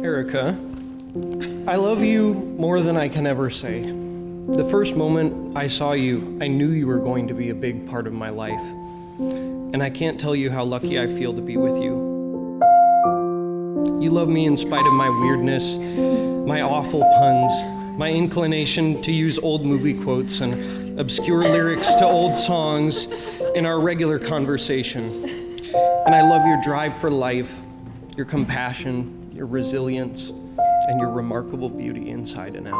Erika, I love you more than I can ever say. The first moment I saw you, I knew you were going to be a big part of my life. And I can't tell you how lucky I feel to be with you. You love me in spite of my weirdness, my awful puns, my inclination to use old movie quotes and obscure lyrics to old songs in our regular conversation. And I love your drive for life, your compassion, your resilience, and your remarkable beauty inside and out.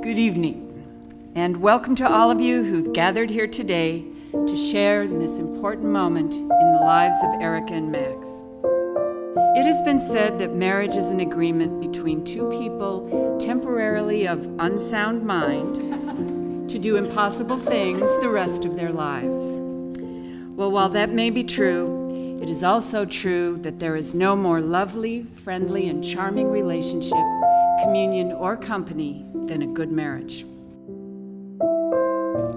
Good evening, and welcome to all of you who've gathered here today to share in this important moment in the lives of Erika and Max. It has been said that marriage is an agreement between two people temporarily of unsound mind to do impossible things the rest of their lives. Well, while that may be true, it is also true that there is no more lovely, friendly, and charming relationship, communion, or company than a good marriage.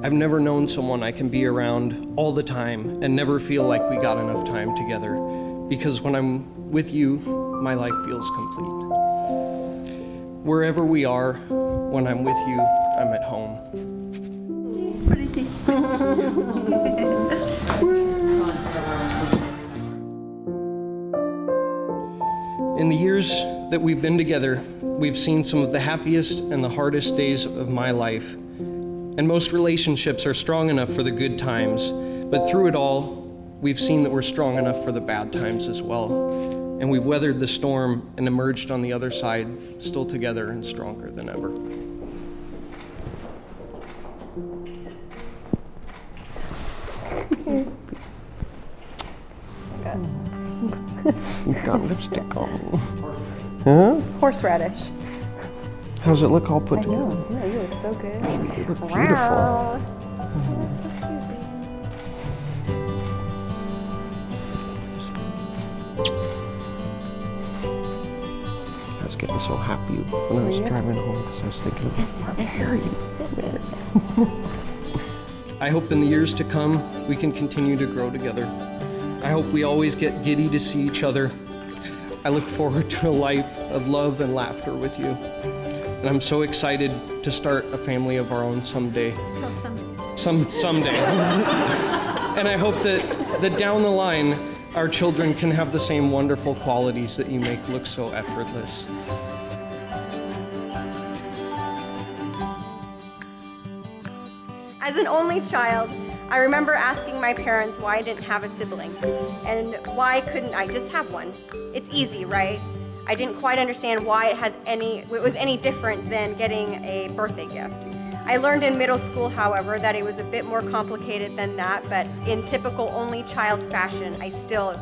I've never known someone I can be around all the time and never feel like we got enough time together, because when I'm with you, my life feels complete. Wherever we are, when I'm with you, I'm at home. In the years that we've been together, we've seen some of the happiest and the hardest days of my life. And most relationships are strong enough for the good times, but through it all, we've seen that we're strong enough for the bad times as well. And we've weathered the storm and emerged on the other side, still together and stronger than ever. You got lipstick on. Huh? Horseradish. How's it look all put together? Yeah, you look so good. You look beautiful. Wow. I was getting so happy when I was driving home because I was thinking of Harry. I hope in the years to come we can continue to grow together. I hope we always get giddy to see each other. I look forward to a life of love and laughter with you. And I'm so excited to start a family of our own someday. Someday. And I hope that down the line, our children can have the same wonderful qualities that you make look so effortless. As an only child, I remember asking my parents why I didn't have a sibling, and why couldn't I just have one? It's easy, right? I didn't quite understand why it was any different than getting a birthday gift. I learned in middle school, however, that it was a bit more complicated than that, but in typical only child fashion, I still,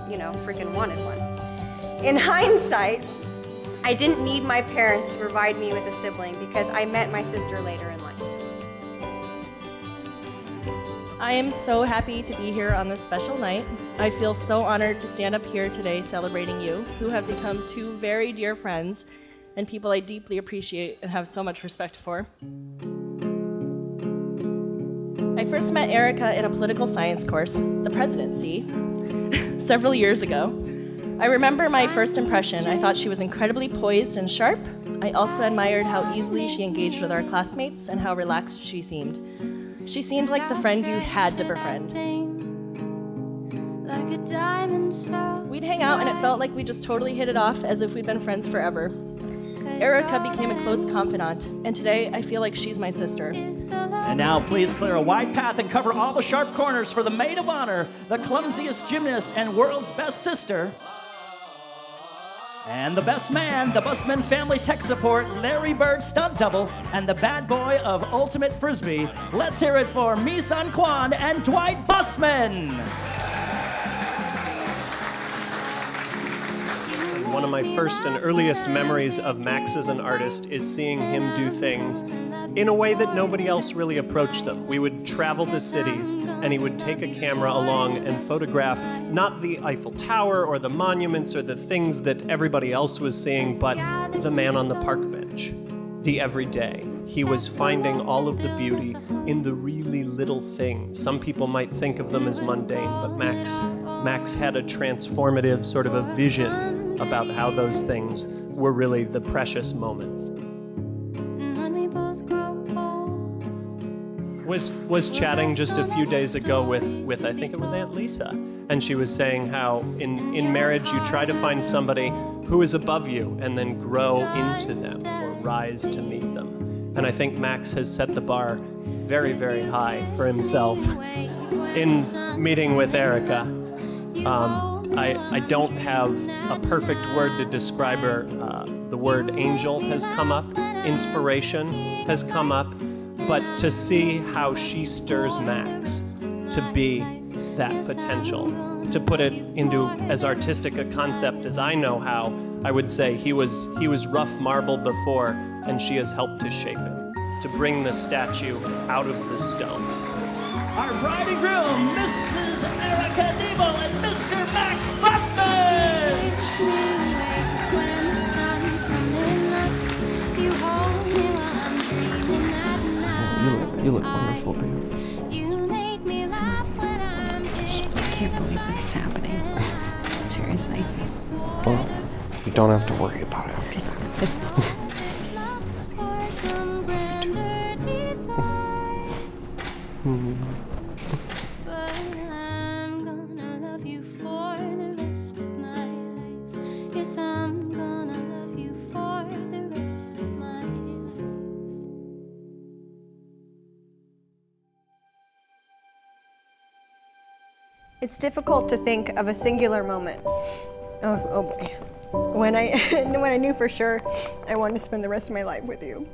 freaking wanted one. In hindsight, I didn't need my parents to provide me with a sibling because I met my sister later in life. I am so happy to be here on this special night. I feel so honored to stand up here today celebrating you, who have become two very dear friends and people I deeply appreciate and have so much respect for. I first met Erika in a political science course, the presidency, several years ago. I remember my first impression. I thought she was incredibly poised and sharp. I also admired how easily she engaged with our classmates and how relaxed she seemed. She seemed like the friend you had to befriend. We'd hang out and it felt like we just totally hit it off as if we'd been friends forever. Erika became a close confidant, and today I feel like she's my sister. And now please clear a wide path and cover all the sharp corners for the maid of honor, the clumsiest gymnast and world's best sister, and the best man, the Busman family tech support, Larry Bird stunt double, and the bad boy of ultimate frisbee. Let's hear it for Mi-sun Kwon and Dwight Buckman. one of my first and earliest memories of Max as an artist is seeing him do things in a way that nobody else really approached them. We would travel to cities, and he would take a camera along and photograph not the Eiffel Tower or the monuments or the things that everybody else was seeing, but the man on the park bench, the everyday. He was finding all of the beauty in the really little things. Some people might think of them as mundane, but Max had a transformative sort of a vision about how those things were really the precious moments. Was chatting just a few days ago with I think it was Aunt Lisa, and she was saying how in marriage you try to find somebody who is above you and then grow into them or rise to meet them. And I think Max has set the bar very, very high for himself. In meeting with Erika, I don't have a perfect word to describe her. The word angel has come up, inspiration has come up, but to see how she stirs Max to be that potential, to put it into as artistic a concept as I know how, I would say he was rough marble before, and she has helped to shape him, to bring the statue out of the stone. Our bride and groom, Mrs. Erika Nebel and Mr. Max Bussman! You look wonderful, babe. I can't believe this is happening. Seriously. Well, you don't have to worry about it after that. It's difficult to think of a singular moment. Oh boy. When I knew for sure I wanted to spend the rest of my life with you.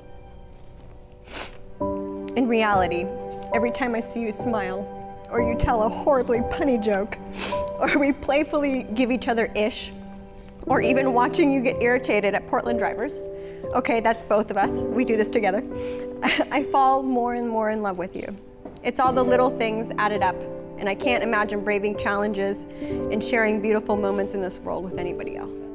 In reality, every time I see you smile, or you tell a horribly punny joke, or we playfully give each other ish, or even watching you get irritated at Portland drivers, okay, that's both of us, we do this together, I fall more and more in love with you. It's all the little things added up, and I can't imagine braving challenges and sharing beautiful moments in this world with anybody else.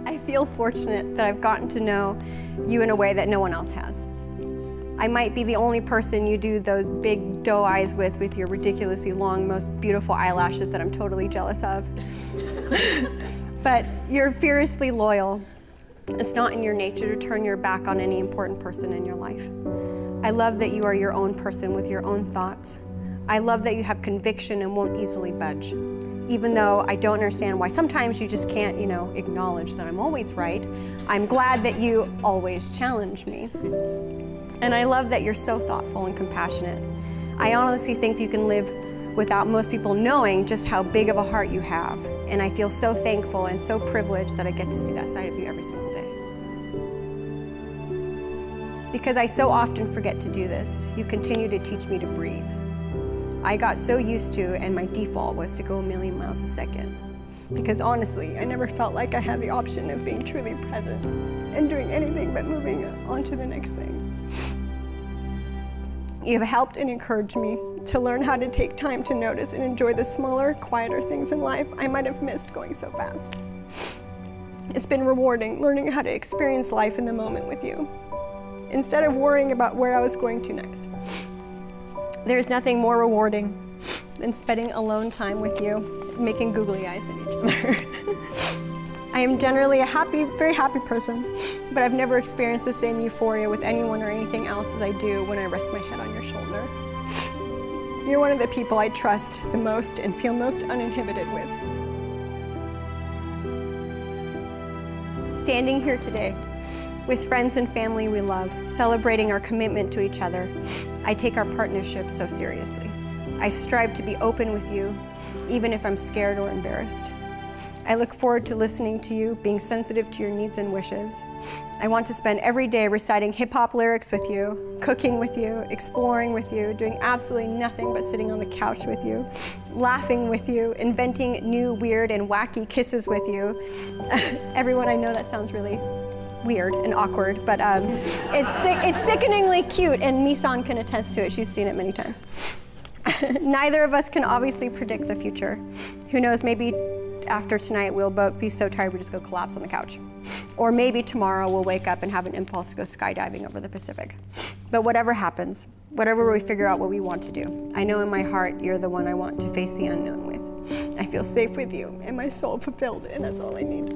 I feel fortunate that I've gotten to know you in a way that no one else has. I might be the only person you do those big doe eyes with your ridiculously long, most beautiful eyelashes that I'm totally jealous of. But you're fiercely loyal. It's not in your nature to turn your back on any important person in your life. I love that you are your own person with your own thoughts. I love that you have conviction and won't easily budge. Even though I don't understand why sometimes you just can't, acknowledge that I'm always right, I'm glad that you always challenge me. And I love that you're so thoughtful and compassionate. I honestly think you can live without most people knowing just how big of a heart you have. And I feel so thankful and so privileged that I get to see that side of you every single day. Because I so often forget to do this, you continue to teach me to breathe. I got so used to, and my default was to go a million miles a second. Because honestly, I never felt like I had the option of being truly present and doing anything but moving on to the next thing. You have helped and encouraged me to learn how to take time to notice and enjoy the smaller, quieter things in life I might have missed going so fast. It's been rewarding learning how to experience life in the moment with you, instead of worrying about where I was going to next. There's nothing more rewarding than spending alone time with you, making googly eyes at each other. I am generally a very happy person, but I've never experienced the same euphoria with anyone or anything else as I do when I rest my head on your shoulder. You're one of the people I trust the most and feel most uninhibited with. Standing here today, with friends and family we love, celebrating our commitment to each other, I take our partnership so seriously. I strive to be open with you, even if I'm scared or embarrassed. I look forward to listening to you, being sensitive to your needs and wishes. I want to spend every day reciting hip-hop lyrics with you, cooking with you, exploring with you, doing absolutely nothing but sitting on the couch with you, laughing with you, inventing new weird and wacky kisses with you. Everyone, I know that sounds really weird and awkward, but it's sickeningly cute, and Misan can attest to it. She's seen it many times. Neither of us can obviously predict the future. Who knows, maybe after tonight we'll both be so tired we just go collapse on the couch. Or maybe tomorrow we'll wake up and have an impulse to go skydiving over the Pacific. But whatever happens, whatever we figure out what we want to do, I know in my heart you're the one I want to face the unknown with. I feel safe with you and my soul fulfilled, and that's all I need.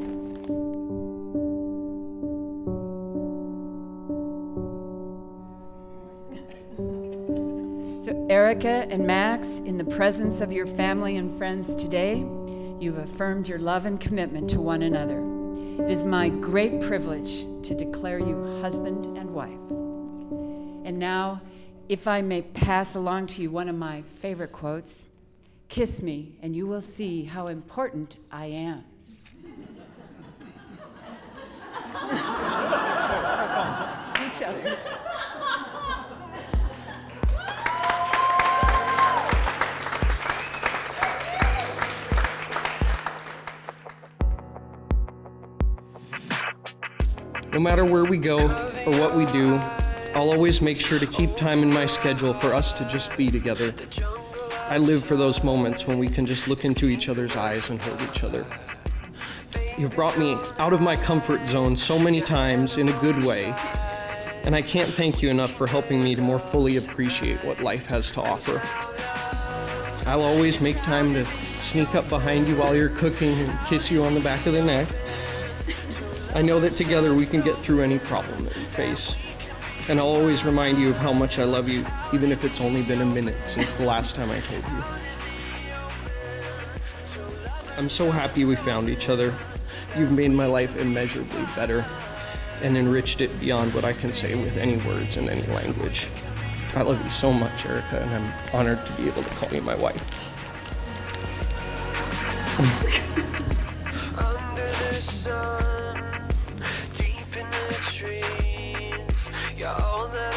So, Erika and Max, in the presence of your family and friends today, you've affirmed your love and commitment to one another. It is my great privilege to declare you husband and wife. And now, if I may pass along to you one of my favorite quotes, kiss me and you will see how important I am. Each other. No matter where we go or what we do, I'll always make sure to keep time in my schedule for us to just be together. I live for those moments when we can just look into each other's eyes and hold each other. You've brought me out of my comfort zone so many times in a good way, and I can't thank you enough for helping me to more fully appreciate what life has to offer. I'll always make time to sneak up behind you while you're cooking and kiss you on the back of the neck. I know that together we can get through any problem that we face. And I'll always remind you of how much I love you, even if it's only been a minute since the last time I told you. I'm so happy we found each other. You've made my life immeasurably better and enriched it beyond what I can say with any words in any language. I love you so much, Erika, and I'm honored to be able to call you my wife. Deep in the trees, you're all that